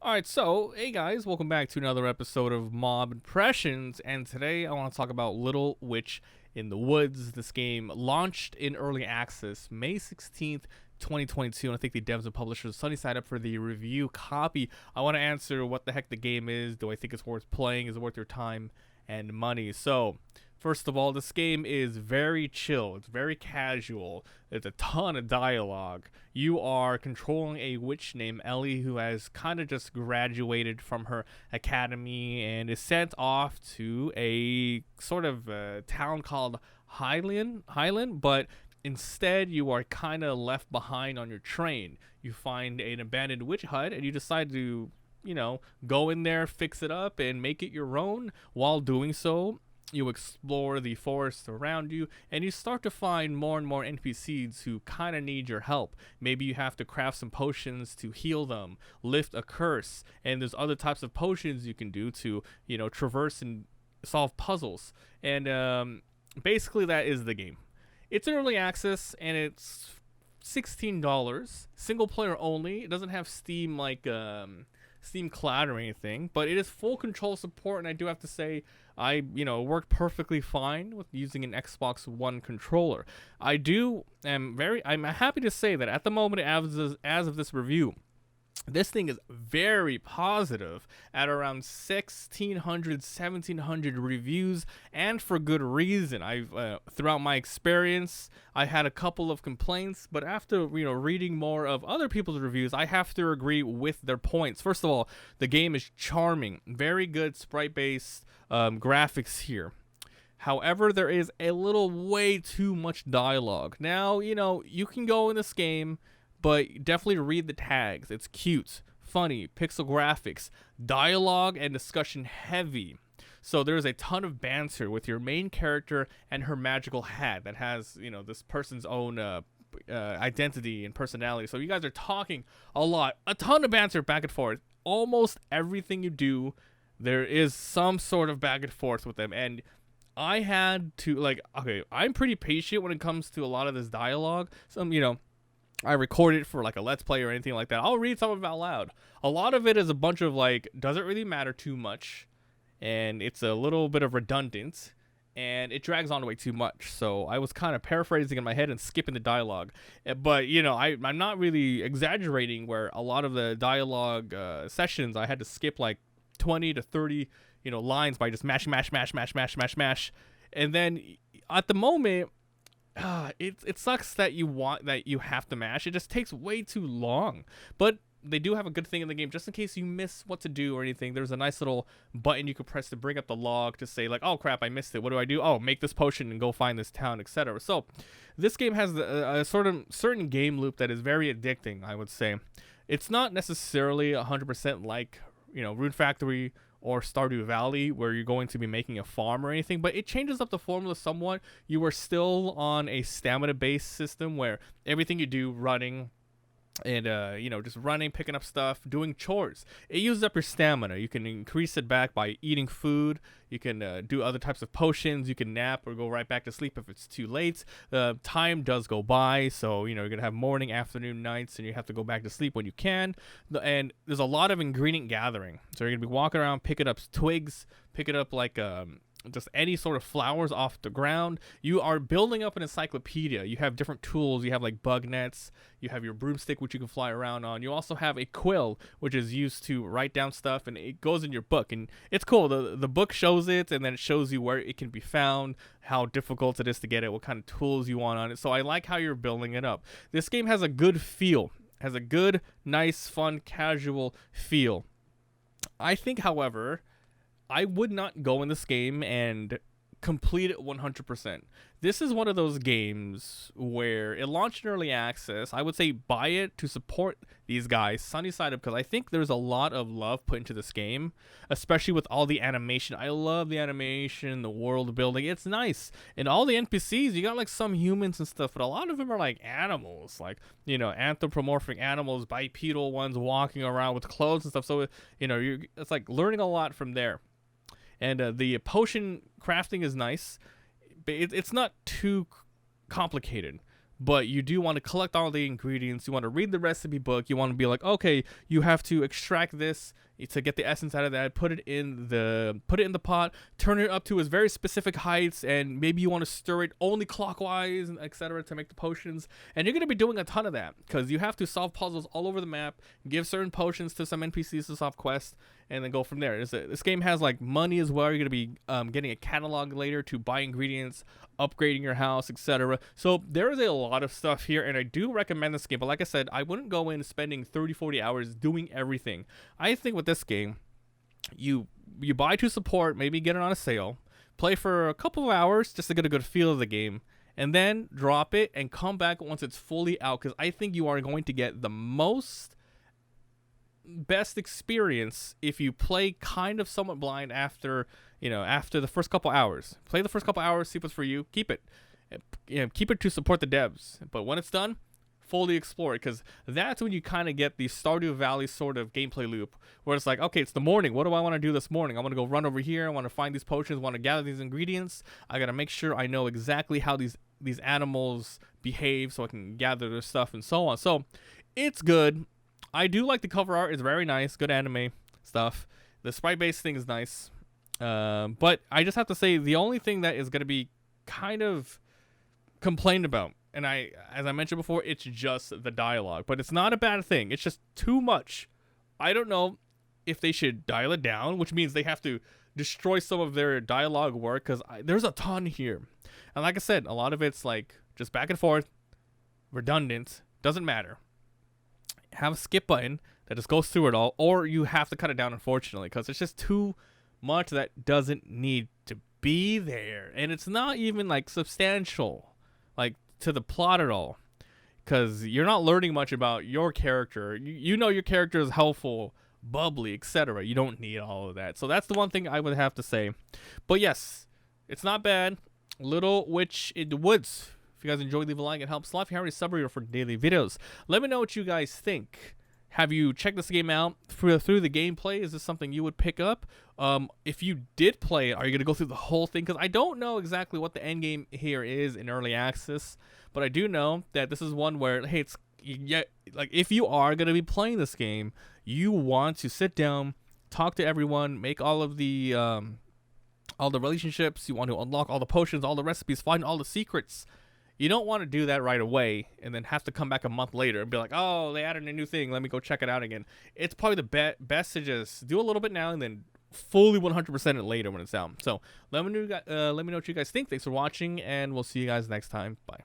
Alright, so, hey guys, welcome back to another episode of Mabimpressions, and today I want to talk about Little Witch in the Woods. This game launched in early access May 16th, 2022, and I think the devs and publishers sunny side up for the review copy. I want to answer what the heck the game is. Do I think it's worth playing? Is it worth your time and money? So, first of all, this game is very chill. It's very casual. There's a ton of dialogue. You are controlling a witch named Ellie who has kind of just graduated from her academy and is sent off to a sort of town called Highland, but instead you are kind of left behind on your train. You find an abandoned witch hut and you decide to, go in there, fix it up, and make it your own. While doing so, you explore the forest around you, and you start to find more and more NPCs who kind of need your help. Maybe you have to craft some potions to heal them, lift a curse, and there's other types of potions you can do to, traverse and solve puzzles. And basically that is the game. It's in early access, and it's $16, single player only. It doesn't have Steam Steam Cloud or anything, but it is full control support, and I do have to say I worked perfectly fine with using an Xbox One controller. I'm happy to say that at the moment as of this review, this thing is very positive at around 1,600, 1,700 reviews, and for good reason. Throughout my experience, I had a couple of complaints, but after reading more of other people's reviews, I have to agree with their points. First of all, the game is charming, very good sprite-based graphics here. However, there is a little way too much dialogue. Now, you can go in this game, but definitely read the tags. It's cute, funny, pixel graphics, dialogue and discussion heavy. So there's a ton of banter with your main character and her magical hat that has, this person's own identity and personality. So you guys are talking a lot, a ton of banter back and forth. Almost everything you do, there is some sort of back and forth with them. And I had to, I'm pretty patient when it comes to a lot of this dialogue. I record it for a let's play or anything like that. I'll read some of it out loud. A lot of it is a bunch of doesn't really matter too much, and it's a little bit of redundant, and it drags on way too much. So I was kind of paraphrasing in my head and skipping the dialogue. But I'm not really exaggerating where a lot of the dialogue sessions I had to skip 20 to 30 lines by just mash, and then at the moment. It sucks that you have to mash. It just takes way too long. But they do have a good thing in the game, just in case you miss what to do or anything. There's a nice little button you can press to bring up the log to say oh crap, I missed it. What do? Oh, make this potion and go find this town, etc. So this game has a sort of certain game loop that is very addicting, I would say. It's not necessarily 100% like Rune Factory or Stardew Valley, where you're going to be making a farm or anything, but it changes up the formula somewhat. You are still on a stamina-based system where everything you do, running, and just running, picking up stuff, doing chores, it uses up your stamina. You can increase it back by eating food. You can do other types of potions. You can nap or go right back to sleep if it's too late. Time does go by, so you're gonna have morning, afternoon, nights, and you have to go back to sleep when you can. And there's a lot of ingredient gathering, so you're gonna be walking around picking up twigs, picking up just any sort of flowers off the ground. You are building up an encyclopedia. You have different tools. You have bug nets. You have your broomstick, which you can fly around on. You also have a quill, which is used to write down stuff, and it goes in your book. And it's cool. The book shows it, and then it shows you where it can be found, how difficult it is to get it, what kind of tools you want on it. So I like how you're building it up. This game has a good feel. Has a good, nice, fun, casual feel. I think, however, I would not go in this game and complete it 100%. This is one of those games where it launched in early access. I would say buy it to support these guys, sunny side up, because I think there's a lot of love put into this game, especially with all the animation. I love the animation, the world building. It's nice. And all the NPCs, you got some humans and stuff, but a lot of them are animals, anthropomorphic animals, bipedal ones walking around with clothes and stuff. So, it's learning a lot from there. And the potion crafting is nice, but it's not too complicated. but you do want to collect all the ingredients. You want to read the recipe book. You want to be like, okay, you have to extract this to get the essence out of that, put it in the pot, turn it up to its very specific heights, and maybe you want to stir it only clockwise, and etc. to make the potions. And you're going to be doing a ton of that because you have to solve puzzles all over the map, give certain potions to some NPCs to solve quests, and then go from there. This game has like money as well. You're going to be getting a catalog later to buy ingredients, upgrading your house, etc. So there is a lot of stuff here, and I do recommend this game. But like I said, I wouldn't go in spending 30-40 hours doing everything. I think with this game, you buy to support, maybe get it on a sale, play for a couple of hours just to get a good feel of the game, and then drop it and come back once it's fully out, because I think you are going to get the best experience if you play kind of somewhat blind after the first couple hours. Play the first couple hours, see what's for you, keep it to support the devs, but when it's done, fully explore it, because that's when you kind of get the Stardew Valley sort of gameplay loop where it's like, okay, it's the morning, what do I want to do this morning? I want to go run over here, I want to find these potions, I want to gather these ingredients, I gotta make sure I know exactly how these animals behave so I can gather their stuff and so on. So it's good. I do like the cover art. It's very nice, good anime stuff. The sprite based thing is nice, but I just have to say the only thing that is going to be kind of complained about, and as I mentioned before, it's just the dialogue, but it's not a bad thing. It's just too much. I don't know if they should dial it down, which means they have to destroy some of their dialogue work, because there's a ton here, and like I said, a lot of it's like just back and forth, redundant, doesn't matter. Have a skip button that just goes through it all, or you have to cut it down, unfortunately, because it's just too much that doesn't need to be there, and it's not even like substantial like to the plot at all, because you're not learning much about your character. You know your character is helpful, bubbly, etc. You don't need all of that. So that's the one thing I would have to say. But yes, it's not bad. Little Witch in the Woods. If you guys enjoy, leave a like. It helps a lot. If you have any sub for daily videos, let me know what you guys think. Have you checked this game out through the gameplay? Is this something you would pick up? If you did play it, are you going to go through the whole thing? Because I don't know exactly what the end game here is in early access, but I do know that this is one where, hey, like if you are going to be playing this game, you want to sit down, talk to everyone, make all the relationships. You want to unlock all the potions, all the recipes, find all the secrets. You don't want to do that right away and then have to come back a month later and be like, oh, they added a new thing, let me go check it out again. It's probably the best to just do a little bit now and then fully 100% it later when it's out. So let me know what you guys think. Thanks for watching, and we'll see you guys next time. Bye.